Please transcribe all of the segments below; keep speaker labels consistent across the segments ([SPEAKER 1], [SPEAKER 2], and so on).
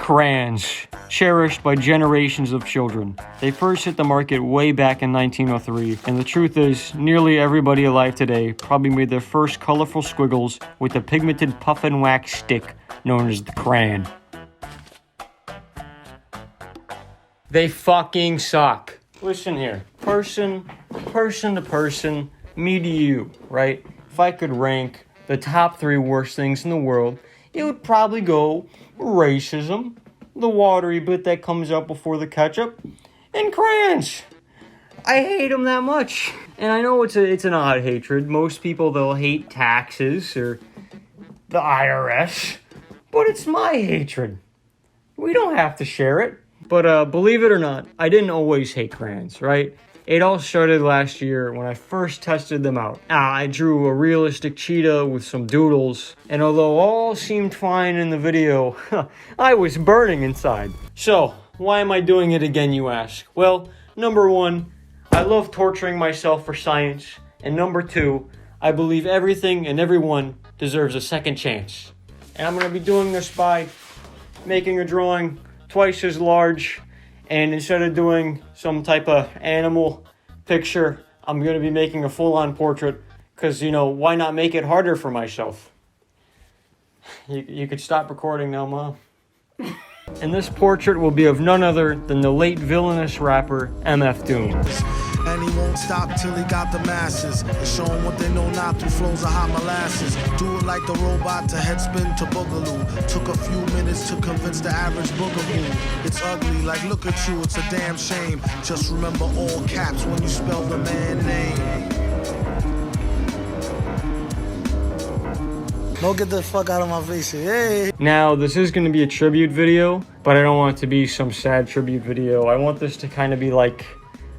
[SPEAKER 1] Crayons, cherished by generations of children. They first hit the market way back in 1903, and the truth is, nearly everybody alive today probably made their first colorful squiggles with the pigmented puff and wax stick known as the crayon. They fucking suck. Listen here, person to person, me to you, right? If I could rank the top 3 worst things in the world, it would probably go racism, the watery bit that comes out before the ketchup, and crayons. I hate them that much. And I know it's an odd hatred. Most people, they'll hate taxes or the IRS, but it's my hatred. We don't have to share it. But believe it or not, I didn't always hate crayons, right? It all started last year when I first tested them out. I drew a realistic cheetah with some doodles, and although all seemed fine in the video, I was burning inside. So, why am I doing it again, you ask? Well, number 1, I love torturing myself for science, and number 2, I believe everything and everyone deserves a second chance. And I'm going to be doing this by making a drawing twice as large, and instead of doing some type of animal picture, I'm going to be making a full-on portrait, because, you know, why not make it harder for myself? You could stop recording now, Mom. And this portrait will be of none other than the late villainous rapper MF Doom.
[SPEAKER 2] And he won't stop till he got the masses. And show them what they know now through flows of hot molasses. Do it like the robot to head spin to boogaloo. Took a few minutes to convince the average boogaboo. It's ugly, like look at you, it's a damn shame. Just remember all caps when you spell the man name. Don't get the fuck out of my face here. Hey.
[SPEAKER 1] Now, this is going to be a tribute video, but I don't want it to be some sad tribute video. I want this to kind of be like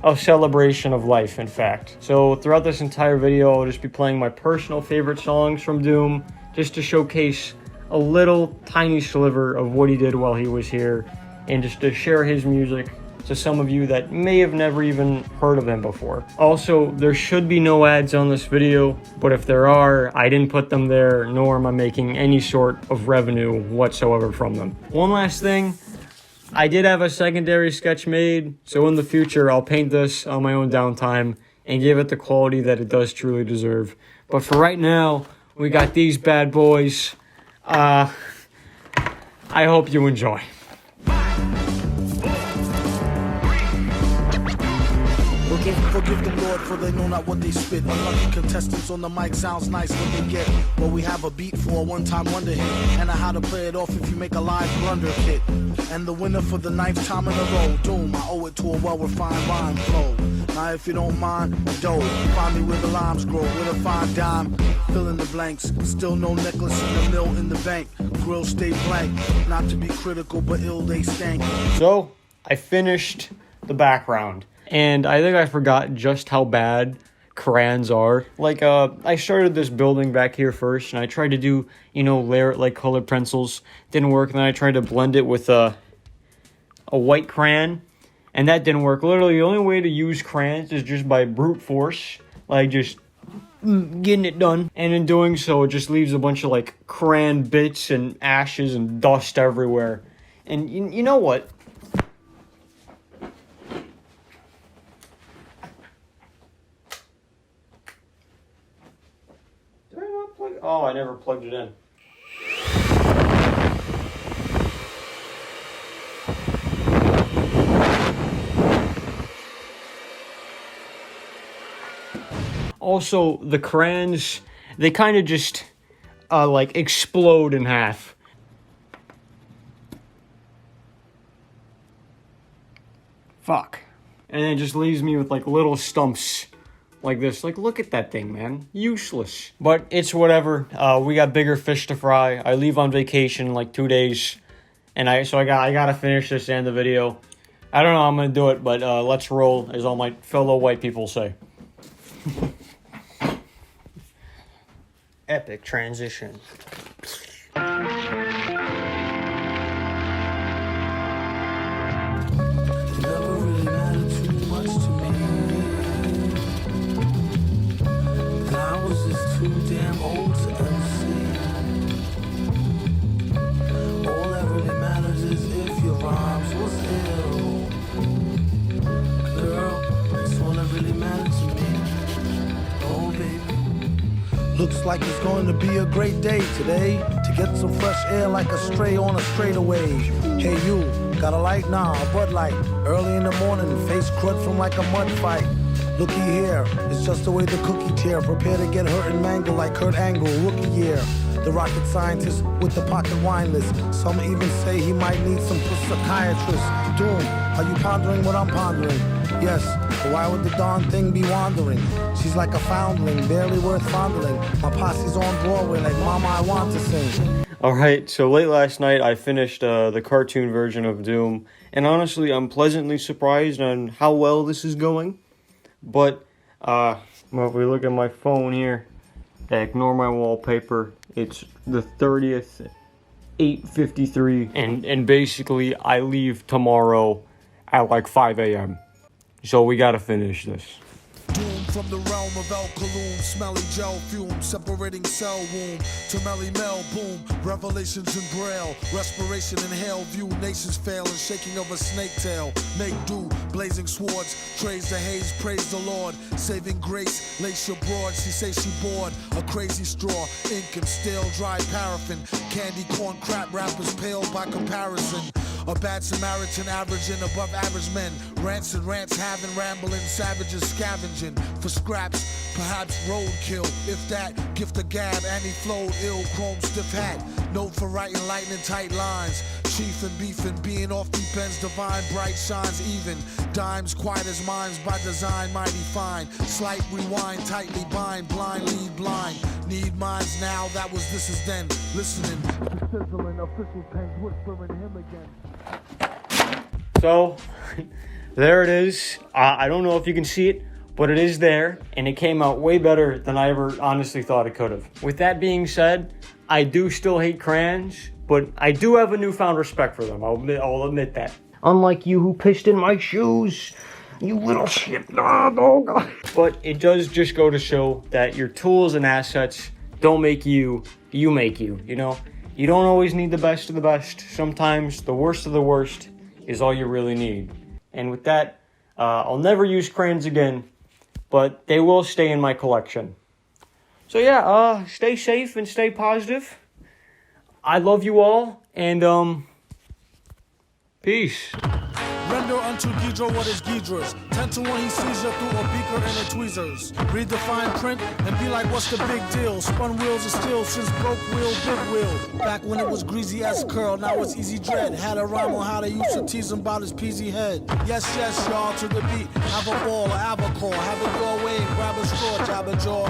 [SPEAKER 1] a celebration of life, in fact. So throughout this entire video, I'll just be playing my personal favorite songs from Doom, just to showcase a little tiny sliver of what he did while he was here, and just to share his music to some of you that may have never even heard of him before. Also, there should be no ads on this video, but if there are, I didn't put them there, nor am I making any sort of revenue whatsoever from them. One last thing, I did have a secondary sketch made, so in the future I'll paint this on my own downtime and give it the quality that it does truly deserve. But for right now, we got these bad boys. I hope you enjoy.
[SPEAKER 2] Forgive the Lord, for they know not what they spit. Unlucky contestants on the mic sounds nice when they get. But we have a beat for a one-time wonder hit, and a how to play it off if you make a live blunder kit. And the winner for the 9th time in a row, Doom, I owe it to a well-refined rhyme flow. Now if you don't mind, dope, find me where the limes grow, with a fine dime, fill in the blanks. Still no necklace in the mill in the bank, grill stay blank. Not to be critical, but ill they stank.
[SPEAKER 1] So, I finished the background. And I think I forgot just how bad crayons are. Like, I started this building back here first, and I tried to do, you know, layer it like colored pencils. Didn't work, and then I tried to blend it with a white crayon, and that didn't work. Literally, the only way to use crayons is just by brute force, like just getting it done. And in doing so, it just leaves a bunch of, like, crayon bits and ashes and dust everywhere. And you know what? Oh, I never plugged it in. Also, the crayons, they kind of just, like, explode in half. Fuck. And it just leaves me with, like, little stumps like this. Like, look at that thing, man. Useless. But it's whatever. We got bigger fish to fry. I leave on vacation in like 2 days, and I gotta finish this and the video. I don't know how I'm gonna do it, but let's roll, as all my fellow white people say. Epic transition.
[SPEAKER 2] Too damn old to understand. All that really matters is Looks like it's going to be a great day today. To get some fresh air like a stray on a straightaway. Hey you, got a light? Nah, a Bud Light. Early in the morning, face crud from like a mud fight. Looky here, it's just the way the cookie tear. Prepare to get hurt and mangled like Kurt Angle, rookie year. The rocket scientist with the pocket wine list. Some even say he might need some psychiatrist. Doom, are you pondering what I'm pondering? Yes, but why would the darn thing be wandering? She's like a foundling, barely worth fondling. My posse's on Broadway like Mama, I want to sing.
[SPEAKER 1] Alright, so late last night I finished the cartoon version of Doom. And honestly, I'm pleasantly surprised on how well this is going. But, well, if we look at my phone here, ignore my wallpaper. It's the 30th, 8:53, and basically I leave tomorrow at like 5 a.m. So we gotta finish this.
[SPEAKER 2] Doom from the realm of Ekoluz, smelly gel fume, separating cell womb to Melly Mel, boom, revelations in braille, respiration in hell view, nations fail and shaking of a snake tail, make do, blazing swords, trays the haze, praise the Lord, saving grace, lace your broad, she say she bored, a crazy straw, ink and stale, dry paraffin, candy corn crap rappers pale by comparison. A bad Samaritan averaging above average men. Rants and rants having rambling savages scavenging for scraps, perhaps roadkill. If that, gift a gab and he flowed ill, chrome stiff hat. Note for writing lightning tight lines. Chief and beefing, being off deep ends, divine, bright shines even. Dimes quiet as minds by design, mighty fine. Slight rewind, tightly bind, blind lead blind. Need minds now, that was this is then. Listening, sizzling, official pens whispering him again.
[SPEAKER 1] So, there it is. I don't know if you can see it, but it is there, and it came out way better than I ever honestly thought it could have. With that being said, I do still hate crayons, but I do have a newfound respect for them. I'll admit that. Unlike you who pissed in my shoes, you little shit. Oh, God. But it does just go to show that your tools and assets don't make you, you make you, you know? You don't always need the best of the best. Sometimes the worst of the worst is all you really need. And with that, I'll never use crayons again, but they will stay in my collection. So yeah, stay safe and stay positive. I love you all, and peace.
[SPEAKER 2] Render unto GEEDORAH what is GEEDORAH's. 10 to 1 he sees you through a beaker and a tweezers. Read the fine print and be like, what's the big deal? Spun wheels of steel since broke wheel, big wheel. Back when it was greasy as curl, now it's easy dread. Had a rhyme on how they used to tease him about his peasy head. Yes, yes, y'all, to the beat. Have a ball, or have a call. Have it your way, grab a straw, jab a jaw.